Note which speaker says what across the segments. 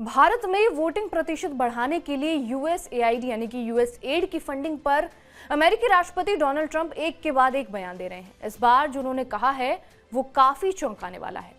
Speaker 1: भारत में वोटिंग प्रतिशत बढ़ाने के लिए यूएसएआईडी यानी कि यूएसएड की फंडिंग पर अमेरिकी राष्ट्रपति डोनाल्ड ट्रंप एक के बाद एक बयान दे रहे हैं। इस बार जो उन्होंने कहा है वो काफी चौंकाने वाला है।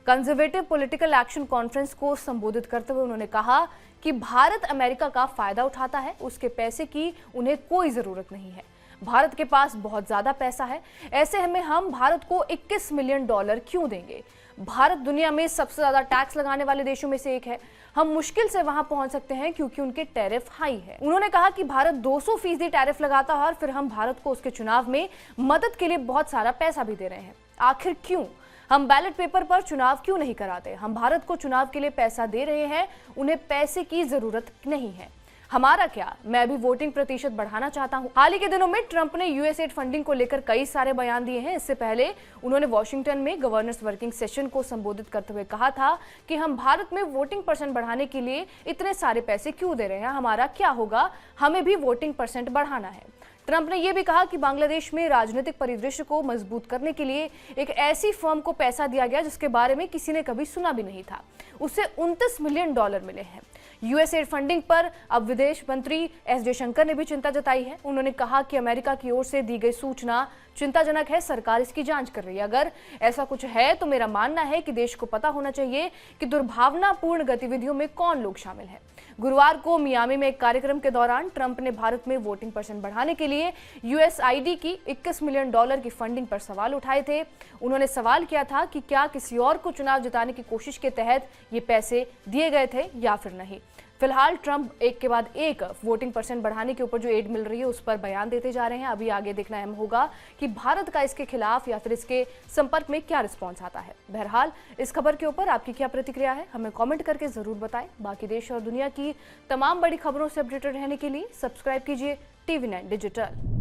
Speaker 1: कंजर्वेटिव पॉलिटिकल एक्शन कॉन्फ्रेंस को संबोधित करते हुए उन्होंने कहा कि भारत अमेरिका का फायदा उठाता है, उसके पैसे की उन्हें कोई जरूरत नहीं है। भारत के पास बहुत ज्यादा पैसा है, ऐसे में हम भारत को $21 मिलियन क्यों देंगे। भारत दुनिया में सबसे ज्यादा टैक्स लगाने वाले देशों में से एक है। हम मुश्किल से वहां पहुंच सकते हैं क्योंकि उनके टैरिफ हाई है। उन्होंने कहा कि भारत 200% टैरिफ लगाता है और फिर हम भारत को उसके चुनाव में मदद के लिए बहुत सारा पैसा भी दे रहे हैं। आखिर क्यों? हम बैलेट पेपर पर चुनाव क्यों नहीं कराते? हम भारत को चुनाव के लिए पैसा दे रहे हैं, उन्हें पैसे की जरूरत नहीं है। हमारा क्या, मैं भी वोटिंग प्रतिशत बढ़ाना चाहता हूं। हाल ही के दिनों में ट्रंप ने यूएसएड फंडिंग को लेकर कई सारे बयान दिए हैं। इससे पहले उन्होंने वॉशिंगटन में गवर्नर्स वर्किंग सेशन को संबोधित करते हुए कहा था कि हम भारत में वोटिंग परसेंट बढ़ाने के लिए इतने सारे पैसे क्यों दे रहे हैं, हमारा क्या होगा, हमें भी वोटिंग परसेंट बढ़ाना है। ट्रंप ने यह भी कहा कि बांग्लादेश में राजनीतिक परिदृश्य को मजबूत करने के लिए एक ऐसी फर्म को पैसा दिया गया जिसके बारे में किसी ने कभी सुना भी नहीं था। उसे $29 मिलियन मिले हैं। यूएसएड फंडिंग पर अब विदेश मंत्री एस जयशंकर ने भी चिंता जताई है। उन्होंने कहा कि अमेरिका की ओर से दी गई सूचना चिंताजनक है, सरकार इसकी जांच कर रही है। अगर ऐसा कुछ है तो मेरा मानना है कि देश को पता होना चाहिए कि दुर्भावनापूर्ण गतिविधियों में कौन लोग शामिल हैं। गुरुवार को मियामी में एक कार्यक्रम के दौरान ट्रंप ने भारत में वोटिंग परसेंट बढ़ाने के लिए यूएसआईडी की $21 मिलियन की फंडिंग पर सवाल उठाए थे। उन्होंने सवाल किया था कि क्या किसी और को चुनाव जिताने की कोशिश के तहत ये पैसे दिए गए थे या फिर नहीं। फिलहाल ट्रंप एक के बाद एक वोटिंग परसेंट बढ़ाने के ऊपर जो एड मिल रही है उस पर बयान देते जा रहे हैं। अभी आगे देखना अहम होगा कि भारत का इसके खिलाफ या फिर इसके संपर्क में क्या रिस्पॉन्स आता है। बहरहाल इस खबर के ऊपर आपकी क्या प्रतिक्रिया है, हमें कमेंट करके जरूर बताएं। बाकी देश और दुनिया की तमाम बड़ी खबरों से अपडेटेड रहने के लिए सब्सक्राइब कीजिए TV9 डिजिटल।